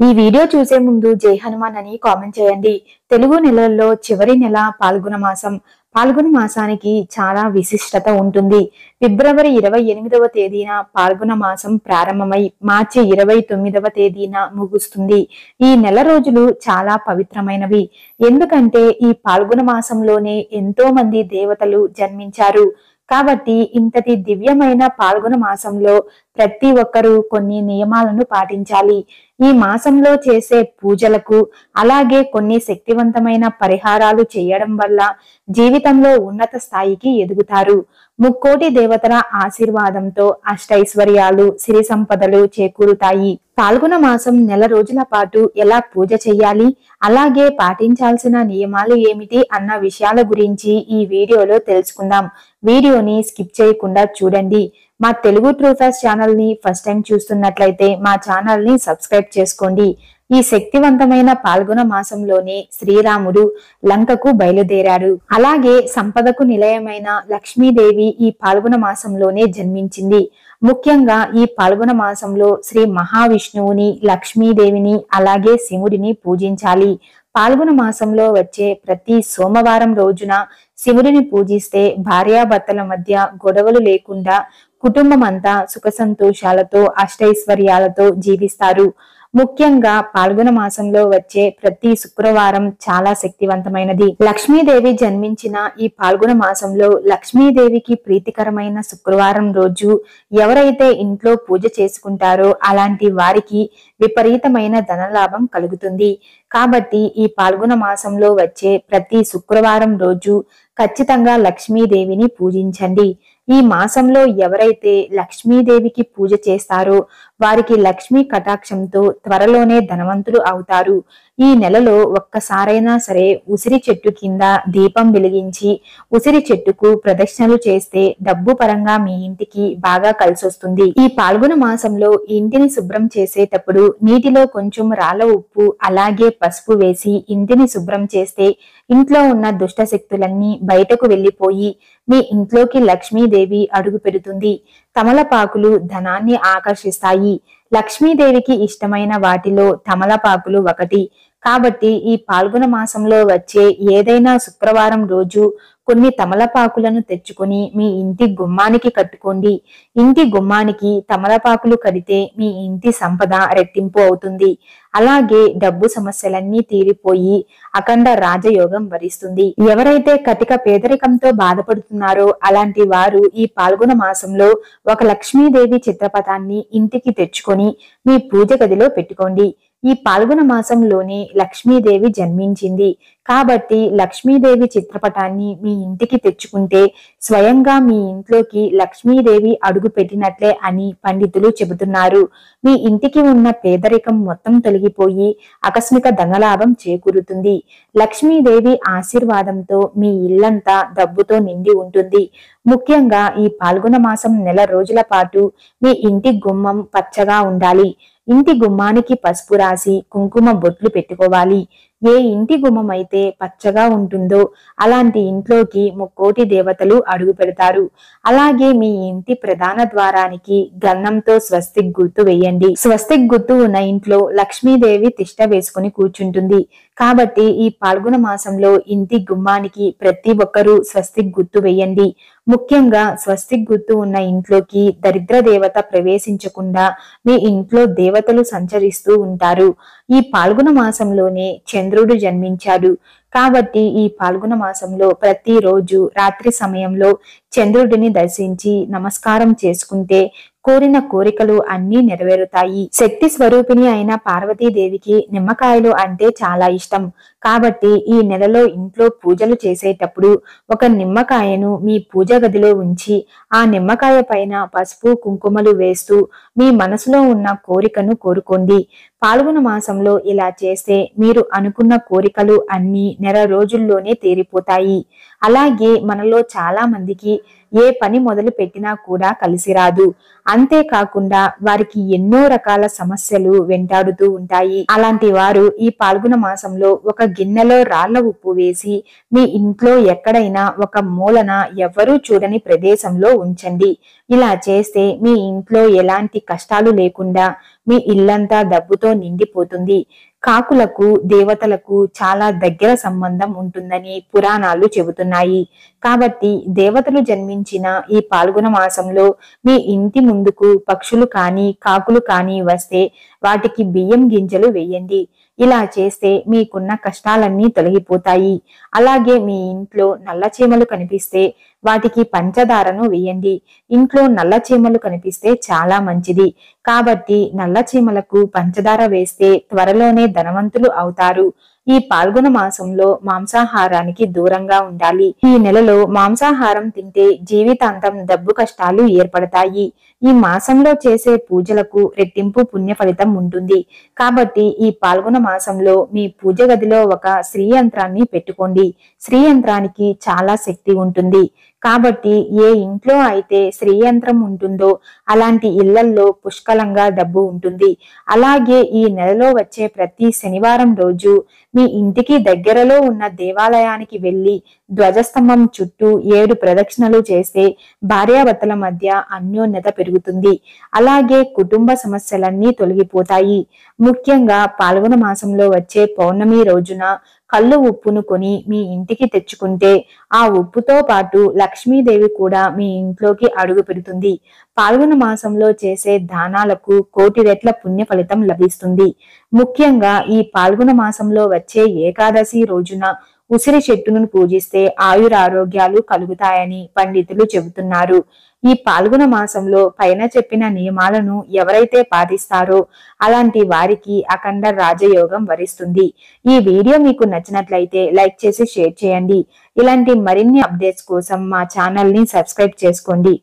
ఈ వీడియో చూసే ముందు జై హనుమాన్ అని కామెంట్ చేయండి. తెలుగు నెలల్లో చివరి నెల పాల్గొన మాసం. పాల్గొన మాసానికి చాలా విశిష్టత ఉంటుంది. ఫిబ్రవరి 28వ తేదీన పాల్గొన మాసం ప్రారంభమై మార్చి 29వ తేదీన ముగుస్తుంది. ఈ నెల రోజులు చాలా పవిత్రమైనవి. ఎందుకంటే ఈ పాల్గొన మాసంలోనే ఎంతో మంది దేవతలు జన్మించారు. కాబట్టి ఇంతటి దివ్యమైన పాల్గొన మాసంలో ప్రతి ఒక్కరూ కొన్ని నియమాలను పాటించాలి. ఈ మాసంలో చేసే పూజలకు అలాగే కొన్ని శక్తివంతమైన పరిహారాలు చేయడం వల్ల జీవితంలో ఉన్నత స్థాయికి ఎదుగుతారు. ముక్కోటి దేవతల ఆశీర్వాదంతో అష్టైశ్వర్యాలు, సిరి సంపదలు చేకూరుతాయి. పాల్గొన మాసం నెల రోజుల పాటు ఎలా పూజ చేయాలి, అలాగే పాటించాల్సిన నియమాలు ఏమిటి అన్న విషయాల గురించి ఈ వీడియోలో తెలుసుకుందాం. వీడియోని స్కిప్ చేయకుండా చూడండి. మా తెలుగు ట్రూఫర్స్ ఛానల్ ని ఫస్ట్ టైం చూస్తున్నట్లయితే మా ఛానల్ ని సబ్స్క్రైబ్ చేసుకోండి. ఈ శక్తివంతమైన పాల్గొన మాసంలోనే శ్రీరాముడు లంకకు బయలుదేరాడు. అలాగే సంపదకు నిలయమైన లక్ష్మీదేవి ఈ పాల్గొన మాసంలోనే జన్మించింది. ముఖ్యంగా ఈ పాల్గొన మాసంలో శ్రీ మహావిష్ణువుని, లక్ష్మీదేవిని అలాగే శివుడిని పూజించాలి. పాల్గొన మాసంలో వచ్చే ప్రతి సోమవారం రోజున శివుడిని పూజిస్తే భార్యాభర్తల మధ్య గొడవలు లేకుండా కుటుంబం అంతా సుఖ సంతోషాలతో అష్టైశ్వర్యాలతో జీవిస్తారు. ముఖ్యంగా పాల్గొన మాసంలో వచ్చే ప్రతి శుక్రవారం చాలా శక్తివంతమైనది. లక్ష్మీదేవి జన్మించిన ఈ పాల్గొన మాసంలో లక్ష్మీదేవికి ప్రీతికరమైన శుక్రవారం రోజు ఎవరైతే ఇంట్లో పూజ చేసుకుంటారో అలాంటి వారికి విపరీతమైన ధనలాభం కలుగుతుంది. కాబట్టి ఈ పాల్గొన మాసంలో వచ్చే ప్రతి శుక్రవారం రోజు ఖచ్చితంగా లక్ష్మీదేవిని పూజించండి. ఈ మాసంలో ఎవరైతే లక్ష్మీదేవికి పూజ చేస్తారో వారికి లక్ష్మీ కటాక్షంతో త్వరలోనే ధనవంతులు అవుతారు. ఈ నెలలో ఒక్కసారైనా సరే ఉసిరి చెట్టు కింద దీపం వెలిగించి ఉసిరి చెట్టుకు ప్రదక్షిణలు చేస్తే డబ్బు పరంగా మీ ఇంటికి బాగా కలిసొస్తుంది. ఈ పాల్గొన మాసంలో ఇంటిని శుభ్రం చేసేటప్పుడు నీటిలో కొంచెం రాళ్ళ ఉప్పు అలాగే పసుపు వేసి ఇంటిని శుభ్రం చేస్తే ఇంట్లో ఉన్న దుష్ట శక్తులన్నీ బయటకు వెళ్లిపోయి మీ ఇంట్లోకి లక్ష్మీదేవి అడుగు పెడుతుంది. తమలపాకులు ధనాన్ని ఆకర్షిస్తాయి. లక్ష్మీదేవికి ఇష్టమైన వాటిలో తమలపాకులు ఒకటి. కాబట్టి ఈ పాల్గొన మాసంలో వచ్చే ఏదైనా శుక్రవారం రోజు కొన్ని తమలపాకులను తెచ్చుకొని మీ ఇంటి గుమ్మానికి కట్టుకోండి. ఇంటి గుమ్మానికి తమలపాకులు కడితే మీ ఇంటి సంపద రెట్టింపు అవుతుంది. అలాగే డబ్బు సమస్యలన్నీ తీరిపోయి అఖండ రాజయోగం వరిస్తుంది. ఎవరైతే కటిక పేదరికంతో బాధపడుతున్నారో అలాంటి వారు ఈ పాల్గొన మాసంలో ఒక లక్ష్మీదేవి చిత్రపటాన్ని ఇంటికి తెచ్చుకొని మీ పూజ గదిలో పెట్టుకోండి. ఈ పాల్గొన మాసంలోనే లక్ష్మీదేవి జన్మించింది. కాబట్టి లక్ష్మీదేవి చిత్రపటాన్ని మీ ఇంటికి తెచ్చుకుంటే స్వయంగా మీ ఇంట్లోకి లక్ష్మీదేవి అడుగు పెట్టినట్లే అని పండితులు చెబుతున్నారు. మీ ఇంటికి ఉన్న పేదరికం మొత్తం తొలగిపోయి ఆకస్మిక ధనలాభం చేకూరుతుంది. లక్ష్మీదేవి ఆశీర్వాదంతో మీ ఇల్లంతా డబ్బుతో నిండి ఉంటుంది. ముఖ్యంగా ఈ పాల్గొన మాసం నెల రోజుల పాటు మీ ఇంటి గుమ్మం పచ్చగా ఉండాలి. ఇంటి గుమ్మానికి పసుపు రాసి కుంకుమ బొట్లు పెట్టుకోవాలి. ఏ ఇంటి గుమ్మం అయితే పచ్చగా ఉంటుందో అలాంటి ఇంట్లోకి ముక్కోటి దేవతలు అడుగు పెడతారు. అలాగే మీ ఇంటి ప్రధాన ద్వారానికి గంధంతో స్వస్తిక్ గుర్తు వేయండి. స్వస్తిక్ గుర్తు ఉన్న ఇంట్లో లక్ష్మీదేవి తిష్ట వేసుకుని కూర్చుంటుంది. కాబట్టి ఈ పాల్గొన మాసంలో ఇంటి గుమ్మానికి ప్రతి ఒక్కరూ స్వస్తిక్ గుర్తు వేయండి. ముఖ్యంగా స్వస్తిక్ గుర్తు ఉన్న ఇంట్లోకి దరిద్ర దేవత ప్రవేశించకుండా మీ ఇంట్లో దేవతలు సంచరిస్తూ ఉంటారు. ఈ పాల్గొన మాసంలోనే చంద్రుడు జన్మించాడు. కాబట్టి ఈ పాల్గొన మాసంలో ప్రతిరోజు రాత్రి సమయంలో చంద్రుడిని దర్శించి నమస్కారం చేసుకుంటే కోరిన కోరికలు అన్నీ నెరవేరుతాయి. శక్తి స్వరూపిణి అయిన పార్వతీదేవికి నిమ్మకాయలు అంటే చాలా ఇష్టం. కాబట్టి ఈ నెలలో ఇంట్లో పూజలు చేసేటప్పుడు ఒక నిమ్మకాయను మీ పూజ గదిలో ఉంచి ఆ నిమ్మకాయ పైన పసుపు కుంకుమలు వేస్తూ మీ మనసులో ఉన్న కోరికను కోరుకోండి. పాల్గొన మాసంలో ఇలా చేస్తే మీరు అనుకున్న కోరికలు అన్నీ నెల రోజుల్లోనే తీరిపోతాయి. అలాగే మనలో చాలా మందికి ఏ పని మొదలు పెట్టినా కూడా కలిసి రాదు. అంతేకాకుండా వారికి ఎన్నో రకాల సమస్యలు వెంటాడుతూ ఉంటాయి. అలాంటి వారు ఈ పాల్గొన మాసంలో ఒక గిన్నెలో రాళ్ల ఉప్పు వేసి మీ ఇంట్లో ఎక్కడైనా ఒక మూలన ఎవ్వరూ చూడని ప్రదేశంలో ఉంచండి. ఇలా చేస్తే మీ ఇంట్లో ఎలాంటి కష్టాలు లేకుండా మీ ఇల్లంతా డబ్బుతో నిండిపోతుంది. కాకులకు దేవతలకు చాలా దగ్గర సంబంధం ఉంటుందని పురాణాలు చెబుతున్నాయి. కాబట్టి దేవతలు జన్మించిన ఈ పాల్గొన మాసంలో మీ ఇంటి ముందుకు పక్షులు కానీ కాకులు కానీ వస్తే వాటికి బియ్యం గింజలు వేయండి. ఇలా చేస్తే మీకున్న కష్టాలన్నీ తొలగిపోతాయి. అలాగే మీ ఇంట్లో నల్ల చీమలు కనిపిస్తే వాటికి పంచదారను వేయండి. ఇంట్లో నల్ల చీమలు కనిపిస్తే చాలా మంచిది. కాబట్టి నల్ల చీమలకు పంచదార వేస్తే త్వరలోనే ధనవంతులు అవుతారు. ఈ పాల్గొన మాసంలో మాంసాహారానికి దూరంగా ఉండాలి. ఈ నెలలో మాంసాహారం తింటే జీవితాంతం డబ్బు కష్టాలు ఏర్పడతాయి. ఈ మాసంలో చేసే పూజలకు రెట్టింపు పుణ్య ఫలితం ఉంటుంది. కాబట్టి ఈ పాల్గొన మాసంలో మీ పూజ గదిలో ఒక శ్రీ యంత్రాన్ని పెట్టుకోండి. శ్రీ యంత్రానికి చాలా శక్తి ఉంటుంది. కాబట్టి ఏ ఇంట్లో అయితే శ్రీ యంత్రం ఉంటుందో అలాంటి ఇళ్లల్లో పుష్కలంగా డబ్బు ఉంటుంది. అలాగే ఈ నెలలో వచ్చే ప్రతి శనివారం రోజు మీ ఇంటికి దగ్గరలో ఉన్న దేవాలయానికి వెళ్లి ధ్వజస్తంభం చుట్టూ 7 ప్రదక్షిణలు చేస్తే భార్యాభర్తల మధ్య అన్యోన్యత పెరుగుతుంది. అలాగే కుటుంబ సమస్యలన్నీ తొలగిపోతాయి. ముఖ్యంగా పాల్గొన మాసంలో వచ్చే పౌర్ణమి రోజున కళ్ళు ఉప్పును కొని మీ ఇంటికి తెచ్చుకుంటే ఆ ఉప్పుతో పాటు లక్ష్మీదేవి కూడా మీ ఇంట్లోకి అడుగు పెడుతుంది. పాల్గొన మాసంలో చేసే దానాలకు 1,000,000 రెట్ల పుణ్య ఫలితం లభిస్తుంది. ముఖ్యంగా ఈ పాల్గొన మాసంలో వచ్చే ఏకాదశి రోజున ఉసిరి చెట్టును పూజిస్తే ఆయురారోగ్యాలు కలుగుతాయని పండితులు చెబుతున్నారు. ఈ పాల్గొన మాసంలో పైన చెప్పిన నియమాలను ఎవరైతే పాటిస్తారో అలాంటి వారికి అఖండ రాజయోగం వరిస్తుంది. ఈ వీడియో మీకు నచ్చినట్లయితే లైక్ చేసి షేర్ చేయండి. ఇలాంటి మరిన్ని అప్డేట్స్ కోసం మా ఛానల్ ని సబ్స్క్రైబ్ చేసుకోండి.